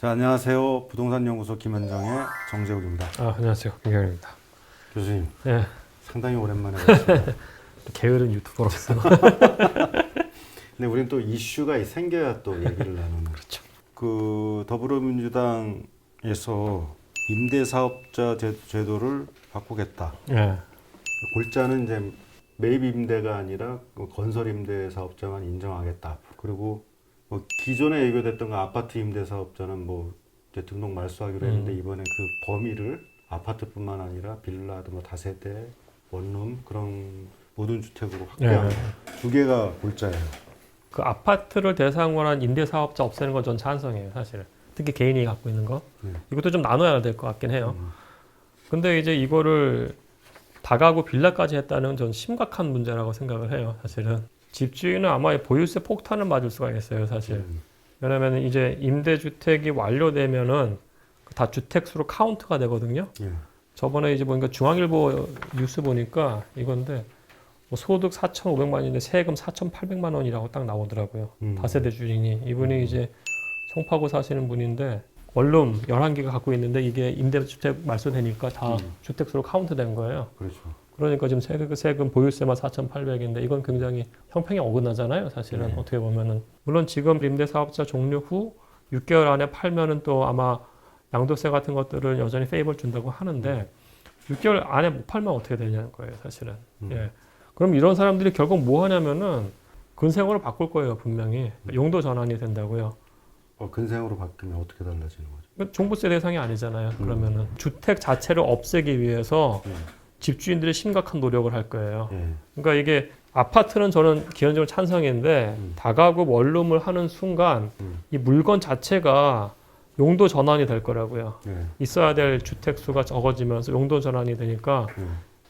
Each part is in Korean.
자, 안녕하세요. 부동산 연구소 김현정의 정재욱입니다. 안녕하세요. 김경현입니다. 교수님, 네. 상당히 오랜만에 뵙습니다. 게으른 유튜버로서. 근데 우리는 또 이슈가 생겨야 또 얘기를 나누는. 그렇죠. 그 더불어민주당에서 임대사업자 제도를 바꾸겠다. 네. 골자는 이제 매입 임대가 아니라 건설 임대 사업자만 인정하겠다. 그리고 뭐 기존에 예고됐던 거 아파트 임대 사업자는 뭐 이제 등록 말소하기로 했는데 이번에 그 범위를 아파트뿐만 아니라 빌라도 뭐 다세대, 원룸 그런 모든 주택으로 확대하는 두 개가 골자예요. 그 아파트를 대상으로 한 임대사업자 없애는 건 전 찬성이에요, 사실. 특히 개인이 갖고 있는 거. 이것도 좀 나눠야 될 것 같긴 해요. 근데 이제 이거를 다가구 빌라까지 했다는 전 심각한 문제라고 생각을 해요, 사실은. 집주인은 아마 보유세 폭탄을 맞을 수가 있어요, 사실. 왜냐면 이제 임대주택이 완료되면은 다 주택수로 카운트가 되거든요. 저번에 이제 보니까 중앙일보 뉴스 보니까 이건데 뭐 소득 4,500만인데 세금 4,800만 원이라고 딱 나오더라고요. 다세대 주인이. 이분이 이제 송파구 사시는 분인데 원룸 11개가 갖고 있는데 이게 임대주택 말소되니까 다 주택수로 카운트 된 거예요. 그렇죠. 그러니까 지금 세금 보유세만 4,800인데 이건 굉장히 형평이 어긋나잖아요, 사실은. 어떻게 보면은. 물론 지금 임대사업자 종료 후 6개월 안에 팔면은 또 아마 양도세 같은 것들을 여전히 페이버를 준다고 하는데 6개월 안에 못 팔면 어떻게 되냐는 거예요, 사실은. 예. 그럼 이런 사람들이 결국 뭐 하냐면은 근생으로 바꿀 거예요, 분명히. 용도 전환이 된다고요. 근생으로 바뀌면 어떻게 달라지는 거죠? 종부세 대상이 아니잖아요. 그러면은 주택 자체를 없애기 위해서 집주인들이 심각한 노력을 할 거예요. 그러니까 이게 아파트는 저는 기본적으로 찬성인데 다가구 원룸을 하는 순간 이 물건 자체가 용도 전환이 될 거라고요. 있어야 될 주택 수가 적어지면서 용도 전환이 되니까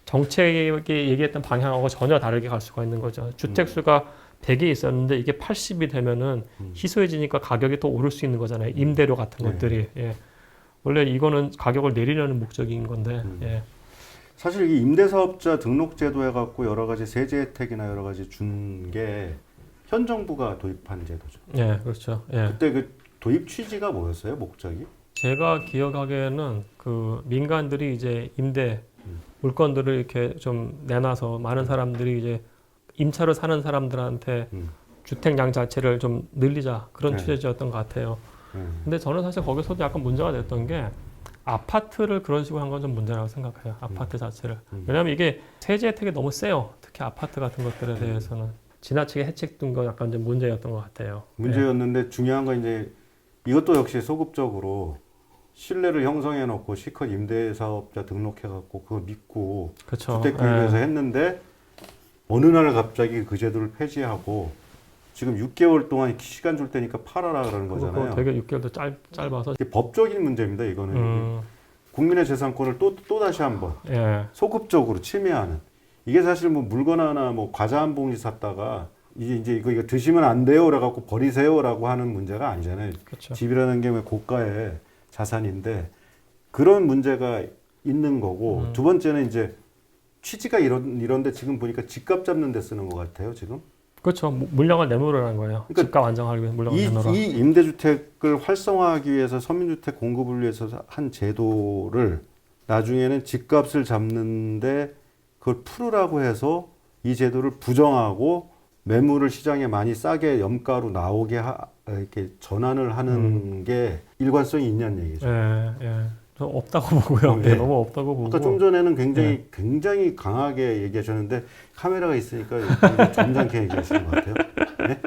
정책이 얘기했던 방향하고 전혀 다르게 갈 수가 있는 거죠. 주택 수가 100이 있었는데 이게 80이 되면은 희소해지니까 가격이 더 오를 수 있는 거잖아요. 임대료 같은 것들이. 예. 원래 이거는 가격을 내리려는 목적인 건데. 예. 사실 이 임대사업자 등록제도 해갖고 여러 가지 세제 혜택이나 여러 가지 준 게 현 정부가 도입한 제도죠. 예, 그렇죠. 예. 그때 그 도입 취지가 뭐였어요, 목적이? 제가 기억하기에는 그 민간들이 이제 임대 물건들을 이렇게 좀 내놔서 많은 사람들이 이제 임차로 사는 사람들한테 주택량 자체를 좀 늘리자 그런 취지였던 것 같아요. 근데 저는 사실 거기서도 약간 문제가 됐던 게 아파트를 그런 식으로 한 건 좀 문제라고 생각해요. 아파트 자체를. 왜냐하면 이게 세제 혜택이 너무 세요. 특히 아파트 같은 것들에 대해서는. 지나치게 혜택된 건 약간 좀 문제였던 것 같아요. 문제였는데 중요한 건 이제 이것도 역시 소급적으로 신뢰를 형성해 놓고 실컷 임대사업자 등록해 갖고 그거 믿고 그렇죠. 주택 구입해서 했는데 어느 날 갑자기 그 제도를 폐지하고 지금 6개월 동안 시간 줄 테니까 팔아라 그러는 거잖아요. 되게 6개월도 짧아서. 이게 법적인 문제입니다. 이거는 국민의 재산권을 또 다시 한번 소급적으로 침해하는. 이게 사실 뭐 물건 하나 뭐 과자 한 봉지 샀다가 이제 이거 드시면 안 돼요. 그래갖고 버리세요라고 하는 문제가 아니잖아요. 그렇죠. 집이라는 게 고가의 자산인데 그런 문제가 있는 거고 두 번째는 이제 취지가 이런데 지금 보니까 집값 잡는 데 쓰는 것 같아요. 지금. 그렇죠. 물량을 내놓으라는 거예요. 그러니까 집값 안정하기 위해 물량을 내놓으라. 이 임대주택을 활성화하기 위해서 서민주택 공급을 위해서 한 제도를 나중에는 집값을 잡는데 그걸 풀으라고 해서 이 제도를 부정하고 매물을 시장에 많이 싸게 염가로 나오게 이렇게 전환을 하는 게 일관성이 있냐는 얘기죠. 저 없다고 보고요. 너무 없다고 보고. 아까 좀 전에는 굉장히 강하게 얘기하셨는데 카메라가 있으니까 점잖게 얘기하시는 것 같아요. 네?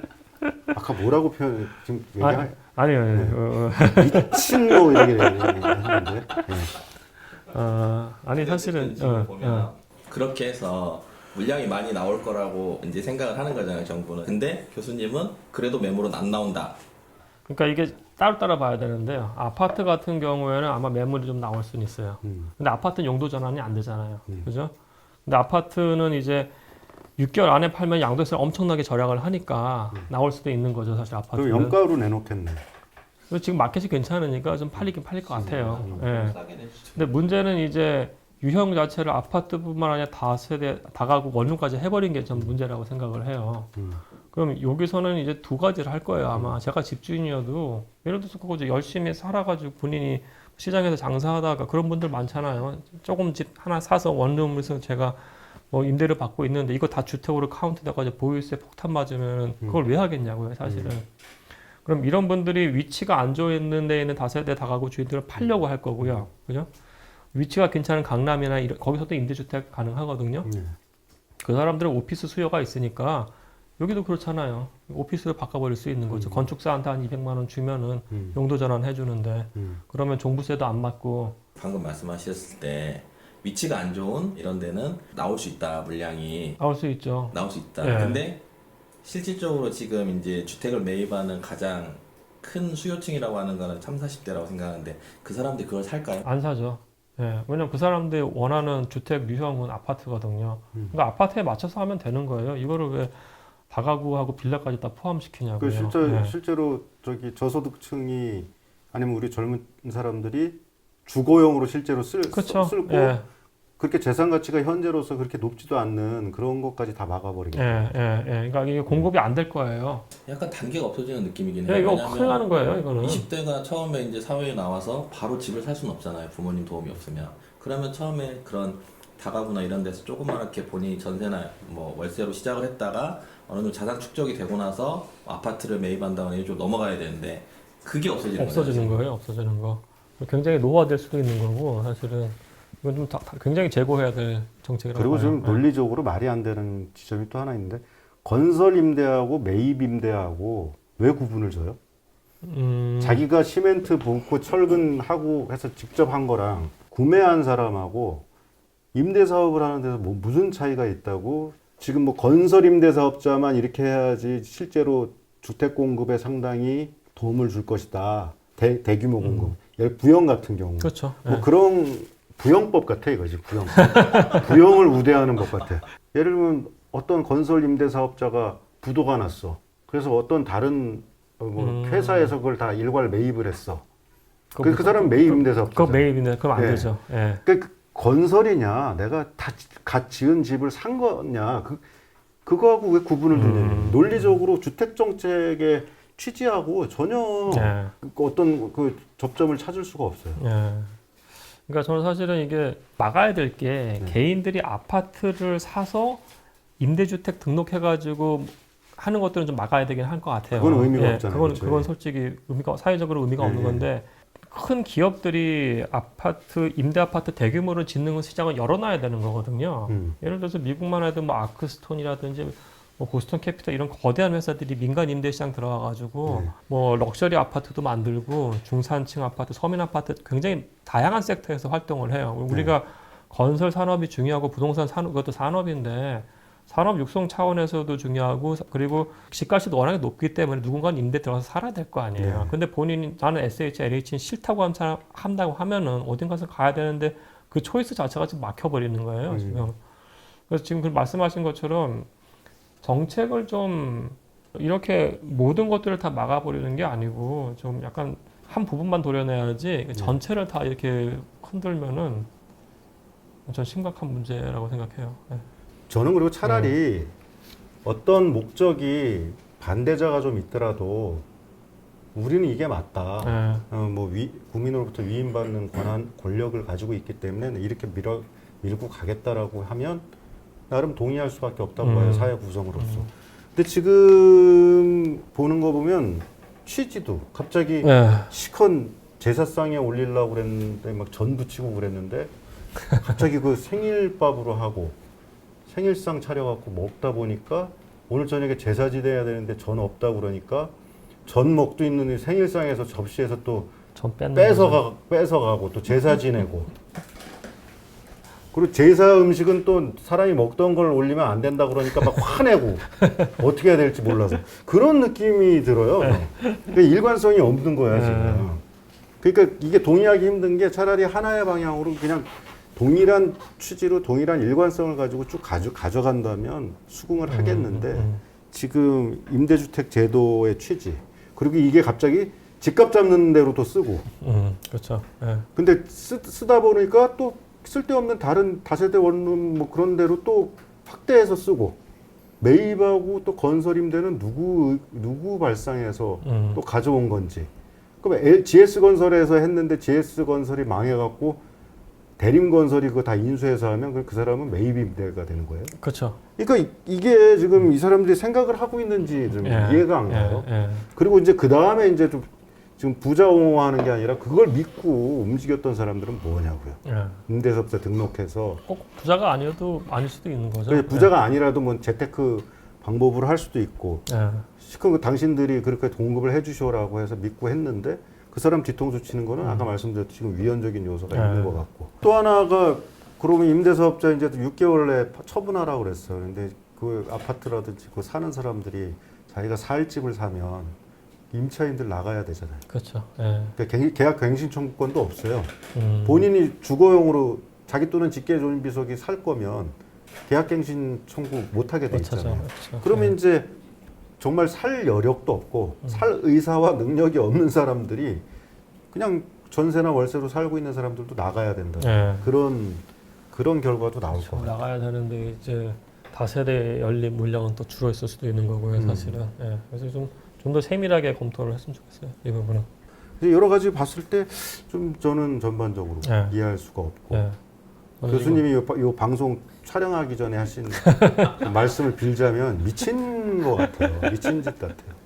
아까 뭐라고 표현 지금 아니요. 미친 뭐 이렇게 얘기하는데. 아니 사실은 보면 그렇게 해서 물량이 많이 나올 거라고 이제 생각을 하는 거잖아요, 정부는. 근데 교수님은 그래도 매물은 안 나온다. 그러니까 이게 따로 봐야 되는데요. 아파트 같은 경우에는 아마 매물이 좀 나올 수는 있어요. 근데 아파트는 용도 전환이 안 되잖아요. 그죠? 근데 아파트는 이제 6개월 안에 팔면 양도세 엄청나게 절약을 하니까 나올 수도 있는 거죠, 사실 아파트는. 그럼 영가로 내놓겠네. 지금 마켓이 괜찮으니까 좀 팔릴 것 같아요. 싸게 내주죠. 근데 문제는 이제 유형 자체를 아파트뿐만 아니라 다세대, 다가구 원룸까지 해버린 게 좀 문제라고 생각을 해요. 그럼 여기서는 이제 두 가지를 할 거예요. 아마 제가 집주인이어도 예를 들어서 그거 이제 열심히 살아가지고 본인이 시장에서 장사하다가 그런 분들 많잖아요. 조금 집 하나 사서 원룸에서 제가 뭐 임대를 받고 있는데 이거 다 주택으로 카운트돼가지고 보유세 폭탄 맞으면 그걸 왜 하겠냐고요, 사실은. 그럼 이런 분들이 위치가 안 좋아 있는 데에 있는 다세대 다가구 주인들을 팔려고 할 거고요, 그죠? 위치가 괜찮은 강남이나 거기서도 임대주택 가능하거든요. 그 사람들은 오피스 수요가 있으니까 여기도 그렇잖아요. 오피스를 바꿔버릴 수 있는 거죠. 건축사한테 한 200만 원 주면은 용도 전환 해주는데 그러면 종부세도 안 맞고. 방금 말씀하셨을 때 위치가 안 좋은 이런 데는 나올 수 있다, 물량이 나올 수 있죠. 나올 수 있다. 예. 근데 실질적으로 지금 이제 주택을 매입하는 가장 큰 수요층이라고 하는 거는 30, 40대라고 생각하는데 그 사람들이 그걸 살까요? 안 사죠. 예. 왜냐면 그 사람들이 원하는 주택 유형은 아파트거든요. 그러니까 아파트에 맞춰서 하면 되는 거예요. 이거를 왜 다가구하고 빌라까지 다 포함시키냐고요. 예. 실제로 저기 저소득층이 아니면 우리 젊은 사람들이 주거용으로 실제로 그렇죠. 쓸고 예. 그렇게 재산 가치가 현재로서 그렇게 높지도 않는 그런 것까지 다 막아버리겠다. 예. 그러니까 이게 공급이 안 될 거예요. 약간 단계가 없어지는 느낌이긴 예, 해요. 이거 왜냐면 큰일 나는 거예요, 이거는. 20대가 처음에 이제 사회에 나와서 바로 집을 살 수는 없잖아요. 부모님 도움이 없으면. 그러면 처음에 그런 다가구나 이런 데서 조그맣게 본인이 전세나 뭐 월세로 시작을 했다가 어느 정도 자산 축적이 되고 나서 아파트를 매입한다거나 이쪽으로 넘어가야 되는데 그게 없어지는 거예요, 없어지는 거. 굉장히 노화될 수도 있는 거고 사실은 이건 좀 굉장히 제고해야 될 정책이라고 그리고 봐요. 지금 논리적으로 말이 안 되는 지점이 또 하나 있는데 건설 임대하고 매입 임대하고 왜 구분을 줘요? 자기가 시멘트 붓고 철근하고 해서 직접 한 거랑 구매한 사람하고 임대 사업을 하는 데서 뭐 무슨 차이가 있다고 지금 뭐 건설 임대 사업자만 이렇게 해야지 실제로 주택 공급에 상당히 도움을 줄 것이다. 대규모 공급. 부영 같은 경우. 그렇죠. 뭐 그런 부영법 같아 이거지. 부영법. 부영을 우대하는 법 같아. 예를 들면 어떤 건설 임대 사업자가 부도가 났어. 그래서 어떤 다른 뭐 회사에서 그걸 다 일괄 매입을 했어. 그 사람은 매입 임대 사업자. 그거 매입인데 그럼 안 예. 되죠. 예. 그 건설이냐, 내가 갓 지은 집을 산 거냐, 그거하고 왜 구분을 두냐. 논리적으로 주택 정책의 취지하고 전혀 예. 어떤 그 접점을 찾을 수가 없어요. 예. 그러니까 저는 사실은 이게 막아야 될 게 개인들이 아파트를 사서 임대주택 등록해가지고 하는 것들은 좀 막아야 되긴 할 것 같아요. 그건 의미가 없잖아요. 그건 솔직히 사회적으로 의미가 없는 건데 큰 기업들이 임대 아파트 대규모로 짓는 시장을 열어놔야 되는 거거든요. 예를 들어서 미국만 해도 뭐 아크스톤이라든지 뭐 보스턴 캐피털 이런 거대한 회사들이 민간 임대 시장 들어와가지고 뭐 럭셔리 아파트도 만들고 중산층 아파트, 서민 아파트 굉장히 다양한 섹터에서 활동을 해요. 우리가 건설 산업이 중요하고 부동산 산업 그것도 산업인데 산업 육성 차원에서도 중요하고 그리고 집값이 워낙에 높기 때문에 누군가는 임대 들어가서 살아야 될 거 아니에요. 근데 본인이 나는 SH, LH는 싫다고 한다고 하면은 어딘가서 가야 되는데 그 초이스 자체가 지금 막혀버리는 거예요. 지금. 그래서 지금 그 말씀하신 것처럼 정책을 좀 이렇게 모든 것들을 다 막아버리는 게 아니고 좀 약간 한 부분만 도려내야지 전체를 다 이렇게 흔들면은 전 심각한 문제라고 생각해요. 네. 저는 그리고 차라리 어떤 목적이 반대자가 좀 있더라도 우리는 이게 맞다. 뭐 국민으로부터 위임받는 권력을 가지고 있기 때문에 이렇게 밀고 가겠다라고 하면 나름 동의할 수밖에 없다고 봐요. 사회 구성으로서. 근데 지금 보는 거 보면 취지도 갑자기 시컨 제사상에 올리려고 그랬는데 막 전 부치고 그랬는데 갑자기 그 생일밥으로 하고 생일상 차려갖고 먹다 보니까 오늘 저녁에 제사 지내야 되는데 전 없다 그러니까 전 먹도 있는 생일상에서 접시에서 또 뺏어가고 또 제사 지내고 그리고 제사 음식은 또 사람이 먹던 걸 올리면 안 된다 그러니까 막 화내고 어떻게 해야 될지 몰라서 그런 느낌이 들어요. 그러니까 일관성이 없는 거야 지금. 그러니까 이게 동의하기 힘든 게 차라리 하나의 방향으로 그냥 동일한 취지로 동일한 일관성을 가지고 쭉 가져간다면 수긍을 하겠는데 지금 임대주택 제도의 취지 그리고 이게 갑자기 집값 잡는 대로 또 쓰고 그렇죠. 근데 쓰다 보니까 또 쓸데없는 다른 다세대 원룸 뭐 그런 대로 또 확대해서 쓰고 매입하고 또 건설임대는 누구 발상해서 또 가져온 건지. 그럼 GS건설에서 했는데 GS건설이 망해갖고 대림건설이 그거 다 인수해서 하면 그 사람은 매입임대가 되는 거예요. 그렇죠. 그러니까 이게 지금 이 사람들이 생각을 하고 있는지 좀 이해가 안 가요. 그리고 이제 그 다음에 이제 좀 지금 부자 옹호하는 게 아니라 그걸 믿고 움직였던 사람들은 뭐냐고요. 임대사업자 등록해서 꼭 부자가 아니어도 아닐 수도 있는 거죠. 그래, 부자가 아니라도 뭐 재테크 방법으로 할 수도 있고 그럼 당신들이 그렇게 공급을 해주셔라고 해서 믿고 했는데 그 사람 뒤통수 치는 거는 아까 말씀드렸듯이 지금 위헌적인 요소가 있는 것 같고 또 하나가 그러면 임대사업자 이제 6개월 내에 처분하라고 그랬어요. 근데 그 아파트라든지 그 사는 사람들이 자기가 살 집을 사면 임차인들 나가야 되잖아요. 그렇죠. 그러니까 계약 갱신 청구권도 없어요. 본인이 주거용으로 자기 또는 직계존비속이 살 거면 계약 갱신 청구 못 하게 돼 있잖아요. 그렇죠. 그러면 이제 정말 살 여력도 없고 살 의사와 능력이 없는 사람들이 그냥 전세나 월세로 살고 있는 사람들도 나가야 된다. 그런 결과도 나올 것 같아요. 나가야 되는데 이제 다세대 연립 물량은 또 줄어 있을 수도 있는 거고요, 사실은. 그래서 좀 더 세밀하게 검토를 했으면 좋겠어요, 이 부분은. 여러 가지 봤을 때 좀 저는 전반적으로 이해할 수가 없고 교수님이 이 방송 촬영하기 전에 하신 말씀을 빌자면 미친 것 같아요. 미친 짓 같아요.